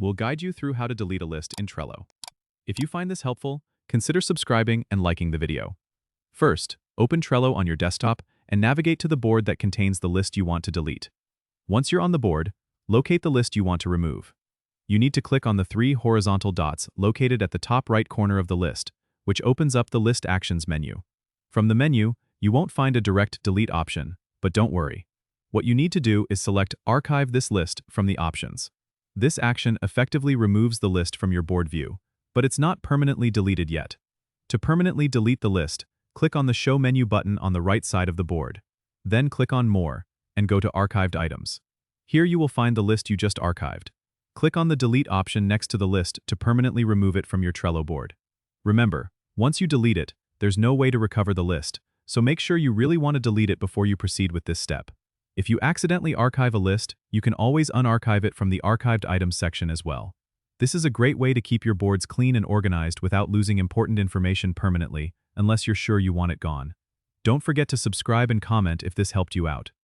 We'll guide you through how to delete a list in Trello. If you find this helpful, consider subscribing and liking the video. First, open Trello on your desktop and navigate to the board that contains the list you want to delete. Once you're on the board, locate the list you want to remove. You need to click on the 3 horizontal dots located at the top right corner of the list, which opens up the List Actions menu. From the menu, you won't find a direct delete option, but don't worry. What you need to do is select Archive this list from the options. This action effectively removes the list from your board view, but it's not permanently deleted yet. To permanently delete the list, click on the Show Menu button on the right side of the board. Then click on More, and go to Archived Items. Here you will find the list you just archived. Click on the Delete option next to the list to permanently remove it from your Trello board. Remember, once you delete it, there's no way to recover the list, so make sure you really want to delete it before you proceed with this step. If you accidentally archive a list, you can always unarchive it from the Archived Items section as well. This is a great way to keep your boards clean and organized without losing important information permanently, unless you're sure you want it gone. Don't forget to subscribe and comment if this helped you out.